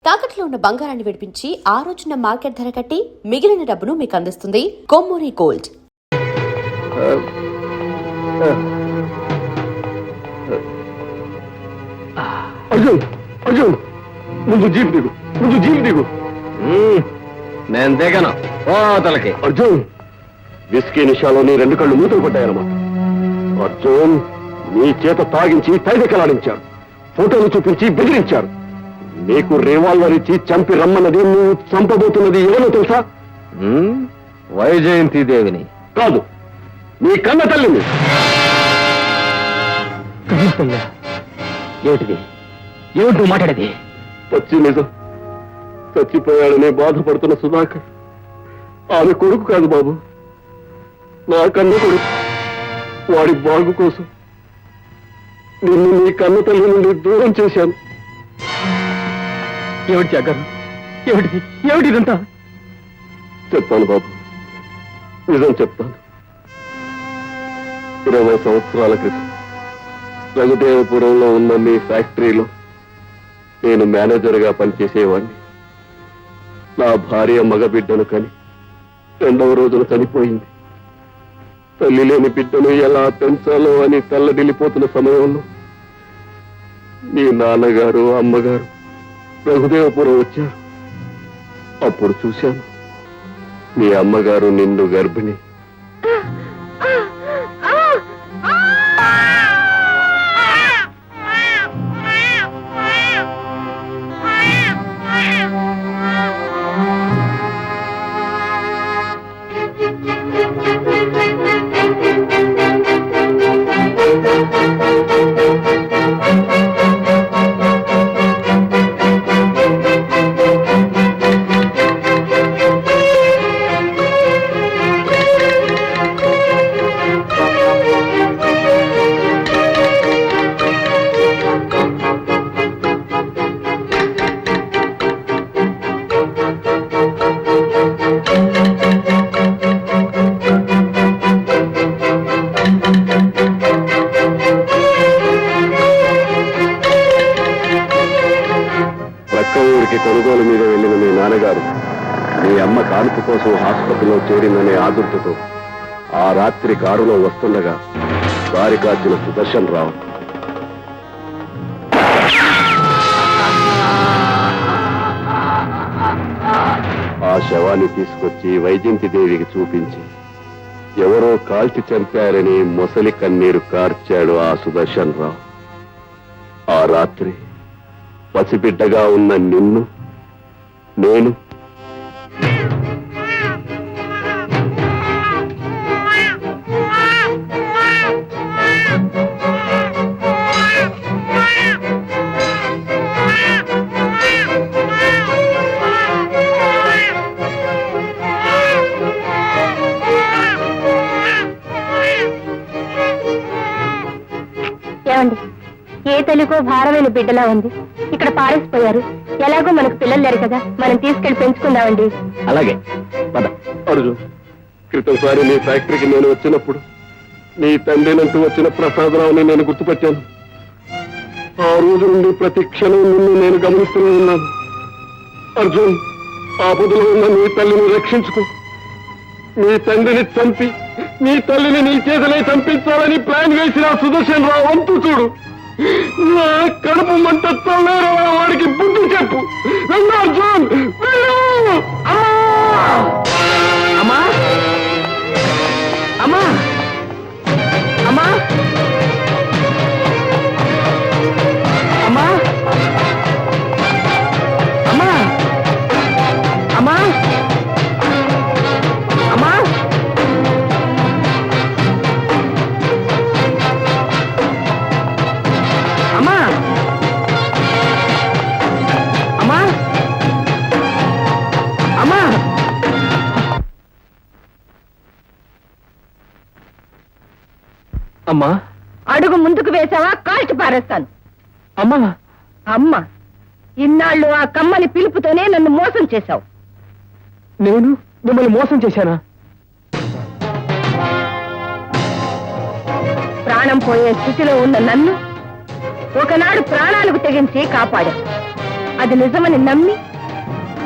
తాకట్లో ఉన్న బంగారాన్ని విడిపించి ఆ రోజున మార్కెట్ ధర కట్టి మిగిలిన డబ్బును మీకు అందిస్తుంది కొమ్మూరి గోల్డ్. ముందు జీప్ దిగు. నేను దిగను. ఓ తలకి అర్జున్, విస్కీ నిషాలో నీ రెండు కళ్ళు మూతలు పడ్డాయన్నమాట. అర్జున్, నీ చేత తాగించి తైదెక్కలాడించారు, ఫోటోలు చూపించి బెదిరించారు. నీకు రివాల్వర్ ఇచ్చి చంపి రమ్మన్నది, నువ్వు చంపబోతున్నది ఎవరో తెలుసా? వైజయంతి దేవిని కాదు, నీ కన్న తల్లిని. ఏమిటిది? ఏమిటి నువ్వు మాట్లాడేది? పచ్చి నిజం. చచ్చిపోయాడని బాధపడుతున్న సుధాకర్ ఆమె కొడుకు కాదు బాబు, నా కన్న కొడుకు. వాడి బాగు కోసం నిన్ను నీ కన్న తల్లి నుండి దూరం చేశాను. ఏమిటి జాగ్రత్త? ఏమిటి ఇదంతా? చెప్తాను బాబు, నిజం చెప్తాను. 20 సంవత్సరాల క్రితం రఘుదేవపురంలో ఉన్న మీ ఫ్యాక్టరీలో నేను మేనేజర్గా పనిచేసేవాడిని. నా భార్య మగబిడ్డను కని 2వ రోజున చనిపోయింది. తల్లి లేని బిడ్డను ఎలా పెంచాలో అని తల్లడిల్లిపోతున్న సమయంలో మీ నాన్నగారు అమ్మగారు రఘుదేవపురం వచ్చారు. అప్పుడు చూశాను, మీ అమ్మగారు నిండు గర్భిణి. కొనుగోలు మీద వెళ్ళిన మీ నాన్నగారు మీ అమ్మ కానుక కోసం ఆసుపత్రిలో చేరిందనే ఆదుర్తతో ఆ రాత్రి కారులో వస్తుండగా దారి కాచిన సుదర్శన్ రావు ఆ శవాన్ని తీసుకొచ్చి వైజయంతి దేవికి చూపించి ఎవరో కాల్చి చంపారని మొసలి కన్నీరు కార్చాడు ఆ సుదర్శన్ రావు. ఆ రాత్రి పసిబిడ్డగా ఉన్న నిన్ను నేను ఏమండి, ఏ తల్లికో భారమైన బిడ్డలా ఉంది. ఇక్కడ పారేసిపోయారు. ఎలాగో మనకు పిల్లలు లేరు కదా, మనం తీసుకెళ్లి పెంచుకుందామండి. అలాగే పద. అర్జున్, క్రితంసారి నీ ఫ్యాక్టరీకి నేను వచ్చినప్పుడు నీ తండ్రినంటూ వచ్చిన ప్రసాదరావుని నేను గుర్తుపట్టాను. ఆ రోజు నుండి ప్రతి క్షణం నిన్ను నేను గమనిస్తూనే ఉన్నాను. అర్జున్, ఆపదలో ఉన్న నీ తల్లిని రక్షించుకో. నీ తండ్రిని చంపి నీ తల్లిని నీ చేతనే చంపించాలని ప్లాన్ వేసిన సుదర్శన్ రావు వంతు చూడు. నా కడుపు మంట తల్లేరు వాడికి బుద్ధి చెప్పు. వెళ్ళు అర్జున్, వెళ్ళు. అమ్మా అమ్మా అమ్మా అమ్మా అమ్మా అమ్మా అమ్మా అమ్మా అమ్మా అమ్మా. అమ్మా, అడుగు ముందుకు వేసావా కాల్చి పారేస్తాను. అమ్మా. అమ్మ, ఇన్నాళ్ళు ఆ కమ్మని పిలుపుతోనే నన్ను మోసం చేశావు. నేను మిమ్మల్ని మోసం చేశానా? ప్రాణం పోయే స్థితిలో ఉన్న నన్ను ఒకనాడు ప్రాణాలకు తెగించి కాపాడావు. అది నిజమని నమ్మి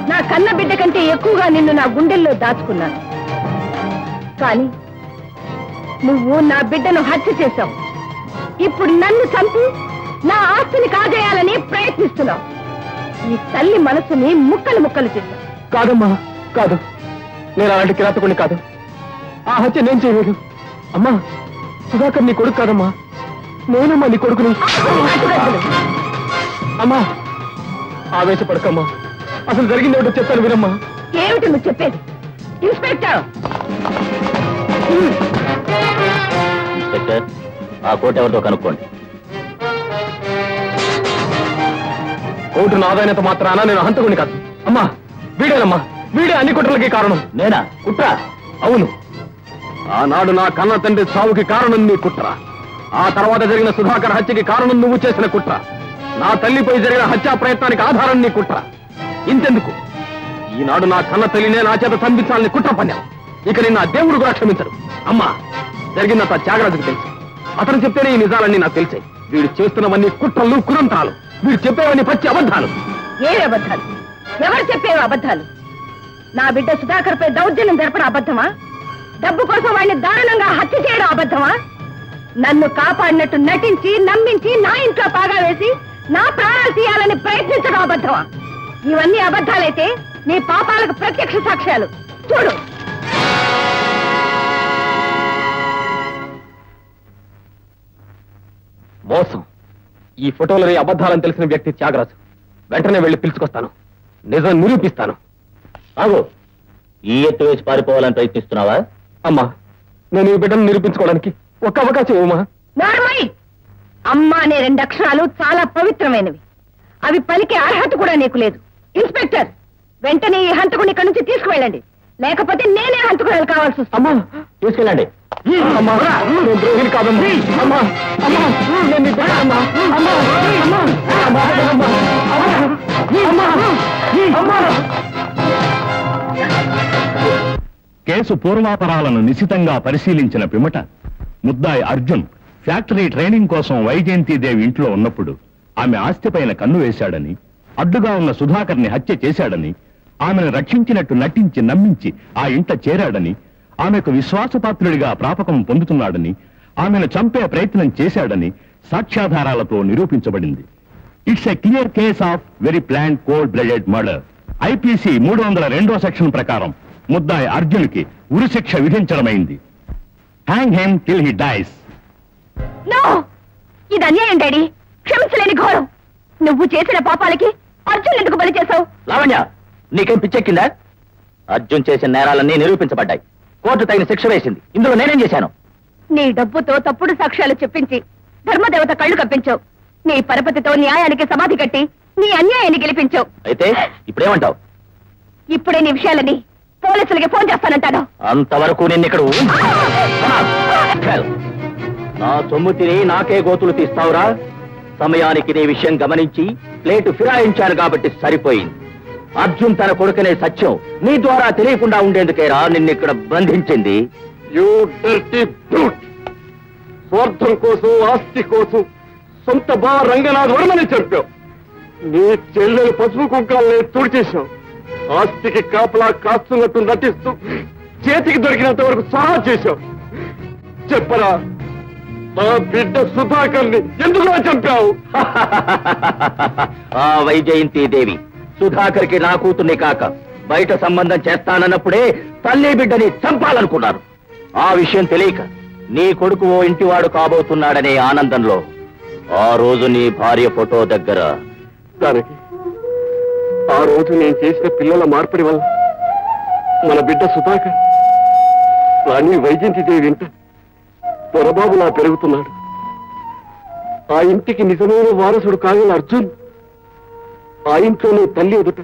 నా కన్న బిడ్డ కంటే ఎక్కువగా నిన్ను నా గుండెల్లో దాచుకున్నాను. కానీ నువ్వు నా బిడ్డను హత్య చేశావు. ఇప్పుడు నన్ను చంపి నా ఆస్తిని కాజేయాలని ప్రయత్నిస్తున్నావు. ఈ తల్లి మనసుని ముక్కలు ముక్కలు చేశావు. కాదమ్మా, కాదు. నేను అలాంటి కిరాతకుని కాదు. ఆ హత్య నేను చేయలేదు. అమ్మా, సుధాకర్ నీ కొడుకు కాదమ్మా, నేనమ్మా నీ కొడుకుని. అమ్మా, ఆవేశపడకమ్మా. అసలు జరిగింది ఏమిటో చెప్తాను వినమ్మా. ఏమిటి నువ్వు చెప్పేది? ఇన్స్పెక్టర్, ఇన్స్పెక్టర్, ఆ కోట్ ఎవరితో కనుక్కోండి. కోర్టు నాదైనంత మాత్రాన నేను హంతకుని కాదు. అమ్మా, వీడేనమ్మా, వీడే అన్ని కుట్రలకి కారణం. నేనా? కుట్ర? అవును. ఆనాడు నా కన్న తండ్రి చావుకి కారణం నీ కుట్ర. ఆ తర్వాత జరిగిన సుధాకర్ హత్యకి కారణం నువ్వు చేసిన కుట్ర. నా తల్లిపై జరిగిన హత్యా ప్రయత్నానికి ఆధారం నీ కుట్ర. ఇంతెందుకు, ఈనాడు నా కన్న తల్లినే నా చేత చంపించాలని కుట్ర పన్నావు. ఇక నిన్న ఆ దేవుడు కూడా క్షమించరు. అమ్మా, జరిగిందంత త్యాగరాజుకు తెలుసు. అతను చెప్తేనే ఈ నిజాలన్నీ నాకు తెలిసాయి. వీడు చేస్తున్నవన్నీ కుట్రలు, కురంతాలు. వీడు చెప్పేవన్నీ పచ్చి అబద్ధాలు. ఏమి అబద్ధాలు? ఎవరు చెప్పేవి అబద్ధాలు? నా బిడ్డ సుధాకర్ పై దౌర్జన్యం జరపడం అబద్ధమా? డబ్బు కోసం వాడిని దారుణంగా హత్య చేయడం అబద్ధమా? నన్ను కాపాడినట్టు నటించి నమ్మించి నా ఇంట్లో పాగా వేసి నా ప్రాణాలు తీయాలని ప్రయత్నించడం అబద్ధమా? ఇవన్నీ అబద్ధాలైతే నీ పాపాలకు ప్రత్యక్ష సాక్ష్యాలు చూడు. మోసం. ఈ ఫోటోలని అబద్ధాలని తెలిసిన వ్యక్తి త్యాగరాజు. వెంటనే వెళ్లి పిలుచుకొస్తాను, నిజం నిరూపిస్తాను. ఆగు, ఈ ఎత్తు వేసి పారిపోవాలని ప్రయత్నిస్తున్నావా? అమ్మా, నేను ఈ బిడ్డను నిరూపించుకోవడానికి ఒక్క అవకాశం ఇవ్వమా. నార్మల్. అమ్మ అనే 2 అక్షరాలు చాలా పవిత్రమైనవి. అవి పలికే అర్హత కూడా నీకు లేదు. ఇన్స్పెక్టర్, వెంటనే ఈ హంతకుని ఇక్కడి నుంచి తీసుకువెళ్ళండి, లేకపోతే నేనే హంతకురాలు కావాల్సి వస్తుంది. అమ్మా, తీసుకెళ్ళండి. అమ్మా, నేను ద్రోహిని కాదమ్మా. అమ్మా, అమ్మా, నేను నీ బిడ్డనమ్మా. అమ్మా, అమ్మా, అమ్మా, అమ్మా, అమ్మా, అమ్మా. కేసు పూర్వాపరాలను నిశితంగా పరిశీలించిన పిమ్మట ముద్దాయి అర్జున్ ఫ్యాక్టరీ ట్రైనింగ్ కోసం వైజయంతిదేవి ఇంట్లో ఉన్నప్పుడు ఆమె ఆస్తిపైన కన్ను వేశాడని, అడ్డుగా ఉన్న సుధాకర్ని హత్య చేశాడని, ఆమెను రక్షించినట్టు నటించి నమ్మించి ఆ ఇంట చేరాడని, ఆమెకు విశ్వాసపాత్రుడిగా ప్రాపకం పొందుతున్నాడని, ఆమెను చంపే ప్రయత్నం చేశాడని సాక్ష్యాధారాలతో నిరూపించబడింది. It's a clear case of very plan cold blooded murder. IPC 302వ సెక్షన్ ప్రకారం ముద్దాయి అర్జున్కి ఉరిశిక్ష విధించడమైంది. Hang him till he dies. No, ఇది అన్యాయం డాడీ. క్షమించలేని ఘోరం. నువ్వు చేసిన పాపాలకి అర్జున్ ఎందుకు బలి చేశావు? లావణ్య, నీకేం పిచ్చెక్కిందా? అర్జున్ చేసిన నేరాలన్నీ నిరూపించబడ్డాయి. కోర్టు తగిన శిక్ష వేసింది. ఇందులో నేనేం చేశాను? నీ డబ్బుతో తప్పుడు సాక్ష్యాలు చెప్పించి ధర్మదేవత కళ్ళు కప్పించావు. నీ పరపతితో న్యాయానికి సమాధి కట్టి నీ అన్యాయాన్ని గెలిపించావు. అయితే ఇప్పుడేమంటావు? ఇప్పుడే నీ విషయాలని పోలీసులకి ఫోన్ చేస్తానంటాను. అంతవరకు నిన్నిక్కడ నా సొమ్ము తిని నాకే గోతులు తీస్తావురా? సమయానికి నీ విషయం గమనించి ప్లేటు ఫిరాయించాను కాబట్టి సరిపోయింది. అర్జున్ తన కొడుకునే సత్యం నీ ద్వారా తెలియకుండా ఉండేందుకేరా నిన్నిక్కడ బంధించింది. You dirty brute! స్వార్థం కోసం, ఆస్తి కోసం సొంత బావ రంగనాథ్ వర్మని చంపావు. నీ చెల్లెలు పసుపు కుంకాలని తుడిచేశావు. ఆస్తికి కాపలా కాస్తున్నట్టు నటిస్తూ చేతికి దొరికినంత వరకు సహా చేశావు. చెప్పరా, మా బిడ్డ సుధాకర్ని ఎందుకు చంపావు? ఆ వైజయంతిదేవి సుధాకర్కి నా కూతుర్ని కాక బయట సంబంధం చేస్తానన్నప్పుడే తల్లి బిడ్డని చంపాలనుకున్నారు. ఆ విషయం తెలియక నీ కొడుకు ఓ ఇంటివాడు కాబోతున్నాడనే ఆనందంలో ఆ రోజు నీ భార్య ఫోటో దగ్గర దానికి ఆ రోజు నేను చేసిన పిల్లల మార్పిడి వల్ల మన బిడ్డ సుధాకర్ రాణి వైజయంతిదేవి ఇంట పొరబాబులా పెరుగుతున్నాడు. ఆ ఇంటికి నిజమైన వారసుడు కాగల అర్జున్ ఆ ఇంట్లోనే తల్లి ఎదుట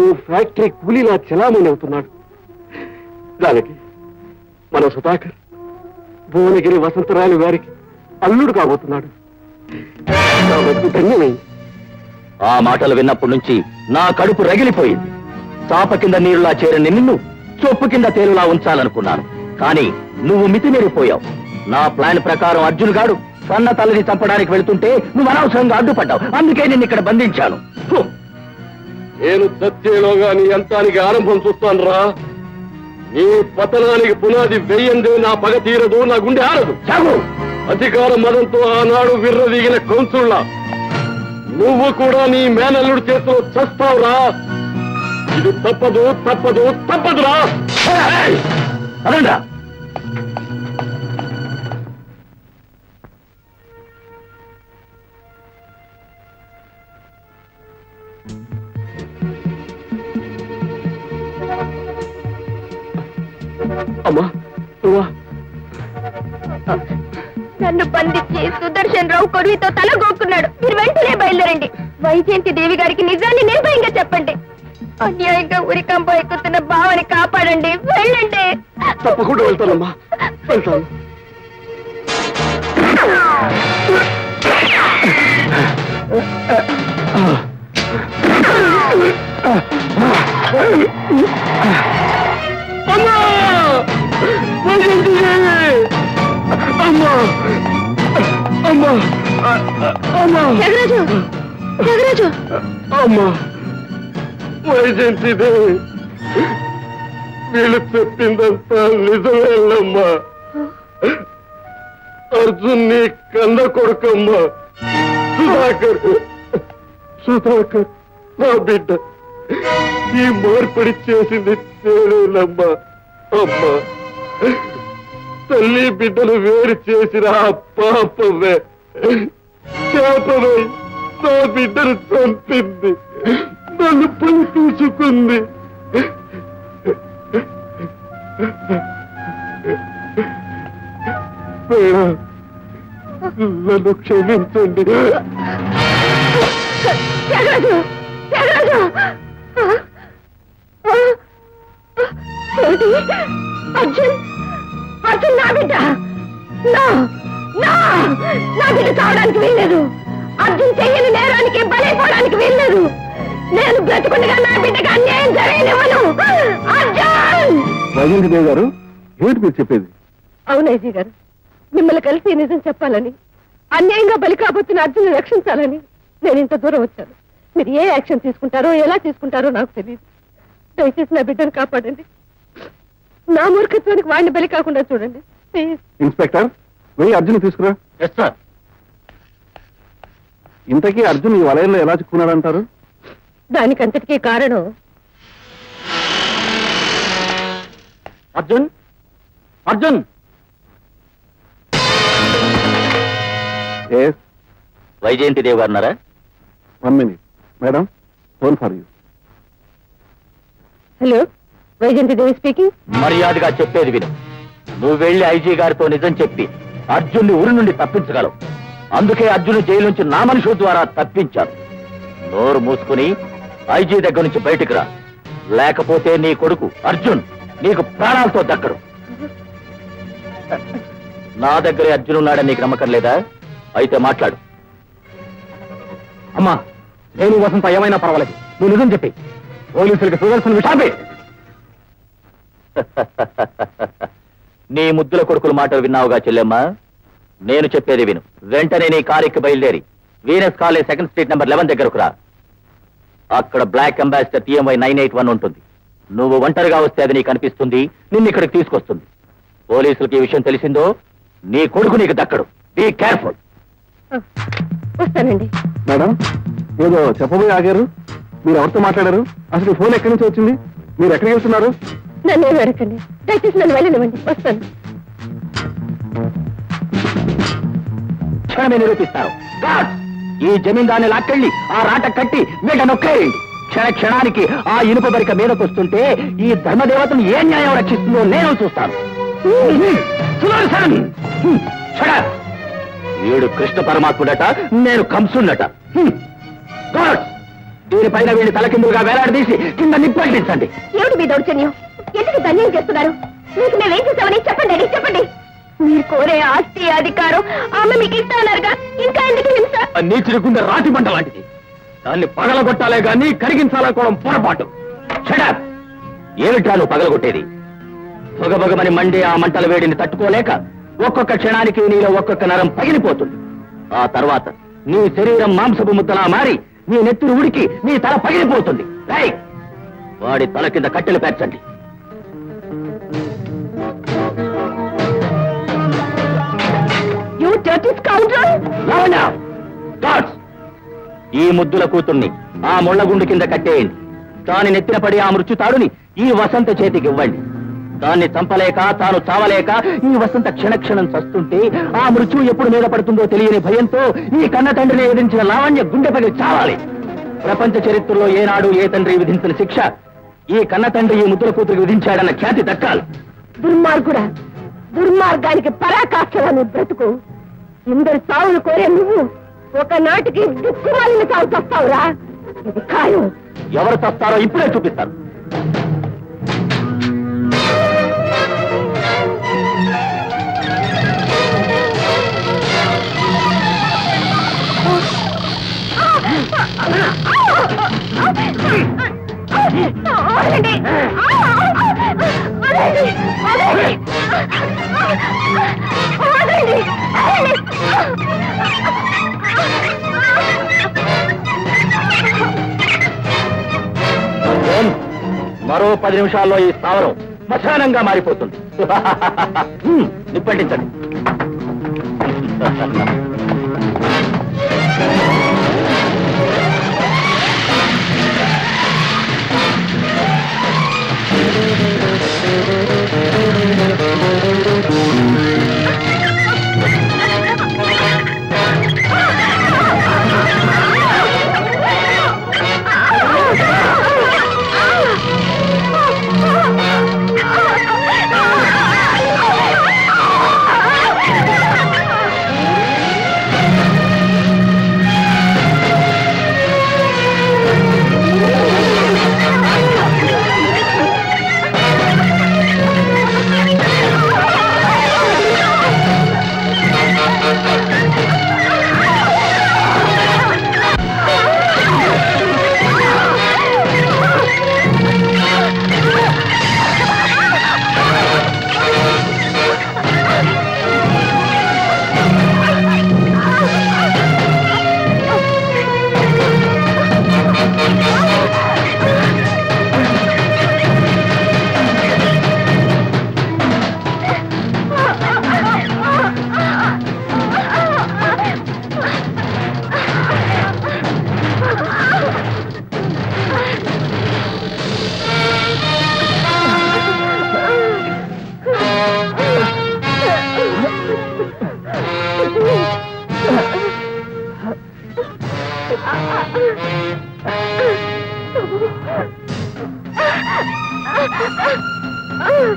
ఓ ఫ్యాక్టరీ కూలీలా చెలామణి అవుతున్నాడు. దానికి మన సుధాకర్ భువనగిరి వసంతరాయలు గారికి అల్లుడు కాబోతున్నాడు. నా బతుకు ధన్యమైంది. ఆ మాటలు విన్నప్పటి నుంచి నా కడుపు రగిలిపోయింది. చాప కింద నీరులా చేరిన నిన్ను చొప్పు కింద తేలులా ఉంచాలనుకున్నాను. కానీ నువ్వు మితిమీరిపోయావు. నా ప్లాన్ ప్రకారం అర్జున్ గాడు కన్న తల్లిని చంపడానికి వెళ్తుంటే నువ్వు అనవసరంగా అడ్డుపడ్డావు. అందుకే నేను ఇక్కడ బంధించాను. నేను చచ్చేలోగా నీ అంతానికి ఆరంభం చూస్తాను రా. నీ పతనానికి పునాది వెయ్యందే నా పగ తీరదు, నా గుండె ఆరదు. చాగు. అధికార మదంతో ఆనాడు విర్రవీగిన కౌన్సుళ్ళ నువ్వు కూడా నీ మేనల్లుడి చేతిలో చస్తావురా. ఇది తప్పదు తప్పదు తప్పదురా. అదండా అమ్మా నువ్వా? నన్ను బంధించి సుదర్శన్ రావు కొడువితో తల గోక్కున్నాడు. మీరు వెంటనే బయలుదేరండి. వైజయంతి దేవి గారికి నిజాన్ని నిర్భయంగా చెప్పండి. అన్యాయంగా ఉరికంప ఎక్కుతున్న భావని కాపాడండి. వెళ్ళండి. తప్పకుండా వెళ్తానమ్మా, వెళ్తాను. అమ్మా! వైజయంతి దేవి! అమ్మా! అమ్మా! అమ్మా! త్యాగరాజు, త్యాగరాజు, అమ్మా! వైజయంతి దేవి, వీళ్ళు చెప్పిందంతా నిజమేనమ్మా. అర్జున్ నీ కన్న కొడుకమ్మా. సుధాకర్ నా బిడ్డ. ఈ మార్పిడి చేసింది నేనేనమ్మా. అమ్మా, తల్లి బిడ్డలు వేరు చేసిన ఆ పాపమే శాపమై నా బిడ్డను చంపింది, నన్ను పని తీసుకుంది. నన్ను క్షమించండి. త్యాగరాజు, త్యాగరాజు! అర్జున్, అర్జున్ నా బిడ్డ. నా బిడ్డ చావడానికి వీల్లేదు. అర్జున్ చెయ్యని నేరానికి బలైపోవడానికి వీల్లేదు. నేను బ్రతుకుండగా నా బిడ్డకు అన్యాయం జరగనివ్వను. అర్జున్! వైజయంతి దేవి గారు, ఏమిటి మీరు చెప్పేది? అవునయ్య గారు, మిమ్మల్ని కలిసి నిజం చెప్పాలని, అన్యాయంగా బలి కాబోతున్న అర్జున్ రక్షించాలని నేను ఇంత దూరం వచ్చాను. మీరు ఏ యాక్షన్ తీసుకుంటారో, ఎలా తీసుకుంటారో నాకు తెలియదు. దయచేసి నా బిడ్డను కాపాడండి. నా మూర్ఖత్వానికి వాడిని బలి కాకుండా చూడండి ప్లీజ్. ఇన్స్పెక్టర్, వెళ్ళి అర్జున్ తీసుకురా. Yes sir. ఇంతకీ అర్జున్ ఈ వలయంలో ఎలా చిక్కున్నాడంటారు? దానికంతటికీ కారణం అర్జున్, అర్జున్! వైజయంతి దేవి గారు ఉన్నారా? 1 minute. Madam, phone for you. Hello, Vyjayanthi Devi speaking. మర్యాదగా చెప్పేది విను. నువ్వు వెళ్లి ఐజీ గారితో నిజం చెప్పి అర్జున్ని ఊరి నుండి తప్పించగలవు. అందుకే అర్జున్ జైలు నుంచి నా మనుషుల ద్వారా తప్పించాను. నోరు మూసుకుని ఐజీ దగ్గర నుంచి బయటికి రా, లేకపోతే నీ కొడుకు అర్జున్ నీకు ప్రాణాలతో దక్కడు. నా దగ్గరే అర్జున్ ఉన్నాడని నీకు నమ్మకం లేదా? అయితే మాట్లాడు. అమ్మా, నేను వసంత ఏమైనా పర్వాలేదు, నువ్వు నిజం చెప్పి పోలీసులకి సుదర్శన్ విషాపే. నీ ముద్దుల కొడుకుల మాటలు విన్నావుగా చెల్లెమ్మ. నేను చెప్పేది విను. వెంటనే నీ కారుకి బయలుదేరి Venus college 2nd street number 11 దగ్గరకు రా. అక్కడ బ్లాక్ అంబాసిడర్ TMY 981 ఉంటుంది. నువ్వు ఒంటరిగా వస్తే అది నీకు కనిపిస్తుంది, నిన్ను ఇక్కడికి తీసుకొస్తుంది. పోలీసులకి ఈ విషయం తెలిసిందో నీ కొడుకు నీకు దక్కడు. Be careful. వస్తానండి. మేడం, ఏదో చెప్పబోయి ఆగారు. మీరు ఎవరితో మాట్లాడారు? అసలు ఫోన్ ఎక్కడి నుంచి వచ్చింది? మీరు ఎక్కడికి వెళ్తున్నారు? నన్ను ఏమి అడగండి, దయచేసి నన్ను వెళ్ళనివ్వండి. వస్తాను. క్షణమే నిరూపిస్తారు. గాడ్స్! ఈ జమీందాన్ని లాక్కెళ్ళి ఆ రాట కట్టి వీట నొక్కేయండి. క్షణ క్షణానికి ఆ ఇనుప బరిక మీదకొస్తుంటే ఈ ధర్మదేవతను ఏ న్యాయం రక్షిస్తుందో నేను చూస్తాను. సుదర్శన్! Shut up! వీడు కృష్ణ పరమాత్ముడట, నేను కంసున్నట. గాడ్స్! దీనిపైన వీడిని తలకిందులుగా వేలాడదీసి కింద నిప్పంటించండి. ఏమిటి మీ దౌర్జన్యం? ఎందుకు ధన్యం చేస్తున్నారు? మీకు మేమేం చేస్తామని చెప్పండి, చెప్పండి. మీరు కోరే ఆస్తి అధికారం ఆమె మీకు ఇస్తానన్నారుగా, ఇంకా ఎందుకు హింస? నీచిరుకుండే రాతి మంట లాంటిది. దాన్ని పగలగొట్టాలే గాని కరిగించాలనుకోవడం పొరపాటు. Shut up! ఏమిటా నువ్వు పగలగొట్టేది? భగభగమని మండే ఆ మంటల వేడిని తట్టుకోలేక ఒక్కొక్క క్షణానికి నీలో ఒక్కొక్క నరం పగిలిపోతుంది. ఆ తర్వాత నీ శరీరం మాంసపు ముద్దలా మారి నీ నెత్తురు ఉడికి నీ తల పగిలిపోతుంది. రేయ్, వాడి తల కింద కట్టెలు పేర్చండి. You dirty scoundrel! Lavanya, gods! ఈ ముద్దుల కూతుర్ని ఆ ముళ్ళగుండు కింద కట్టేయండి. దాని నెత్తిన పడి ఆ మృత్యుతాడుని ఈ వసంత చేతికి ఇవ్వండి. దాన్ని చంపలేక తాను చావలేక ఈ వసంత క్షణక్షణం చస్తుంటే ఆ మృత్యు ఎప్పుడు మీద పడుతుందో తెలియని భయంతో ఈ కన్న తండ్రిని ఎదిరించిన లావణ్య గుండె పగిలి చావాలి. ప్రపంచ చరిత్రలో ఏనాడు ఏ తండ్రి విధించిన శిక్ష ఈ కన్న తండ్రి ఈ ముద్దుల కూతురికి విధించాడన్న ఖ్యాతి దక్కాలి. దుర్మార్గుడా, దుర్మార్గానికి పరాకాష్ఠలను బ్రతుకు. ఇందరి సావులు కోరే నువ్వు ఒకనాటికి దిక్కుమాలిన సాగు చస్తావురా. ఇది ఖాయం. ఎవరు చస్తారో ఇప్పుడే చూపిస్తారు. మరో 10 నిమిషాల్లో ఈ స్థావరం శ్మశానంగా మారిపోతుంది. నిప్పండించండి.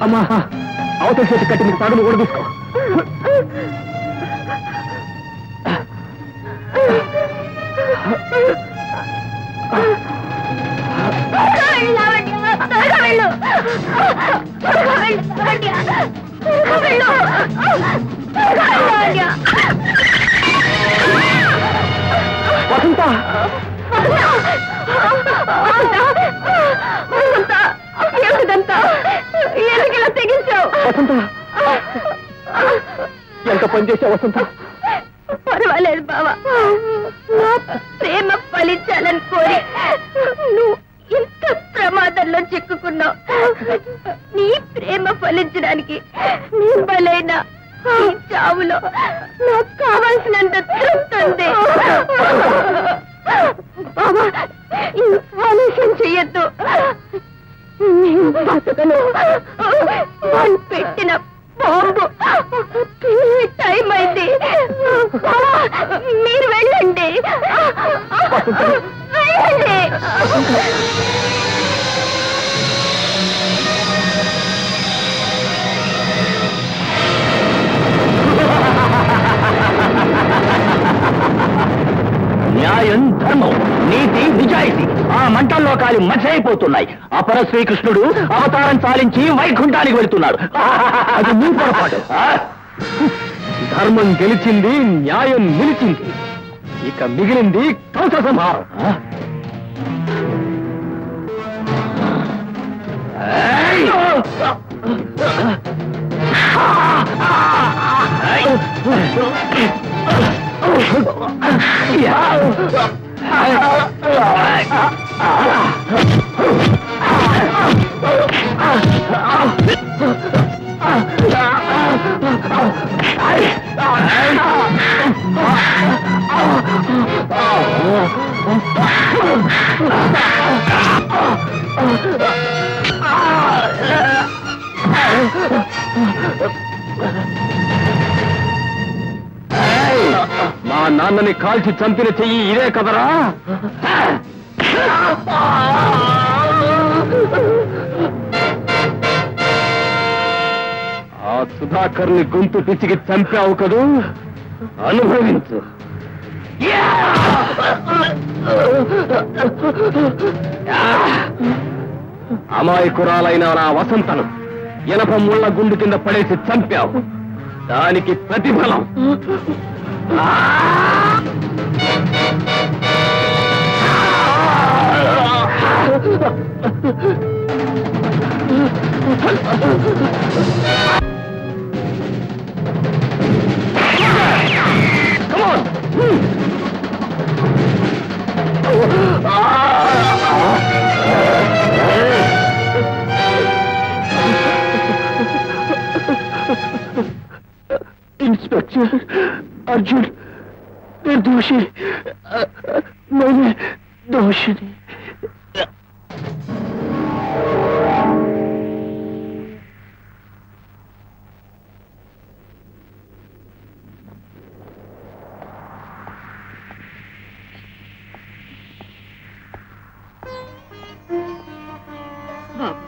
అమ్మా, అవతల చేతి కట్టిన తాడును కూడా తీసుకో. వసంత, ఏమిటిదంతా? ఎందుకు ఇలా తెగించావు? వసంత, ఎంత పని చేశావు వసంత? పర్వాలేదు బావా, నా ప్రేమ ఫలించాలని కోరి నువ్వు ఇంత ప్రమాదంలో చిక్కుకున్నావు. నీ ప్రేమ ఫలించడానికి నీ బలైన ఈ చావులో నాకు కావాల్సినంత తృప్తుంది. బావా, ఈ ఆలస్యం చెయ్యొద్దు. నేను బతకను. వాళ్ళు పెట్టిన బాంబు టైం అయింది. మీరు వెళ్ళండి, వెళ్ళండి. న్యాయం, ధర్మం, నీతి, నిజాయితీ ఆ మంటల్లో కాలి మచ్చైపోతున్నాయి. అపర శ్రీకృష్ణుడు అవతారం చాలించి వైకుంఠానికి వెళ్తున్నాడు. అది నీ పొరపాటు. ధర్మం గెలిచింది, న్యాయం నిలిచింది. ఇక మిగిలింది కంస సంహారం. మా నాన్నని కాల్చి చంపిన చెయ్యి ఇదే కదరా? ఆ సుధాకర్ని గొంతు పిచ్చికి చంపావు కదూ, అనుభవించు. అమాయకురాలైన నా వసంతను ఎనప ముళ్ళ గుండు కింద పడేసి చంపావు. దానికి ప్రతిఫలం इंस्पेक्टर अर्जुन निर्दोषी, मैंने दोषी नहीं. బాబు,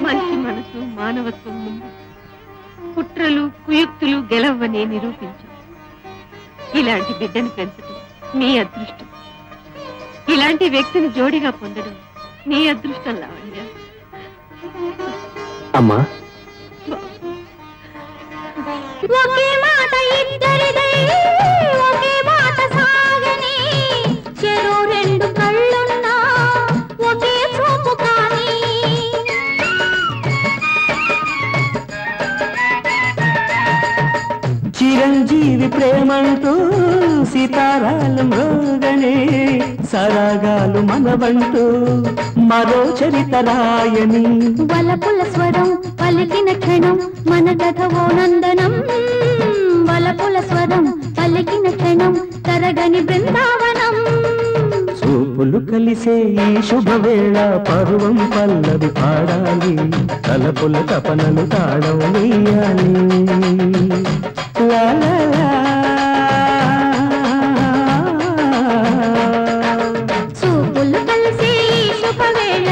మనిషి మనసు మానవత్వం ముందు కుట్రలు కుయుక్తులు గెలవని నిరూపించాం. ఇలాంటి బిడ్డను పెంచడం మీ అదృష్టం. ఇలాంటి వ్యక్తిని జోడిగా పొందడం నీ అదృష్టం లావణ్య. అమ్మా, ఒకే మాట ఇద్దరిదై ఒకే మాట సాగని, చెరో రెండు కళ్ళున్నా ఒకే చూపు కానీ. చిరంజీవి ప్రేమంటూ సితారాలు మృగనే, సరాగాలు మనవంటూ మరో చరిత రాయని. వలపుల స్వరం పలికిన క్షణం మన కథ ఓ నందనం. వలపుల స్వరం పలికిన క్షణం తరగని బృందావనం. చూపులు కలిసే ఈ శుభవేళ పరువం పల్లవి పాడాలి, తలపుల తపనలు తాళం వేయాలి. లా లా లా. చూపులు కలిసే ఈ శుభవేళ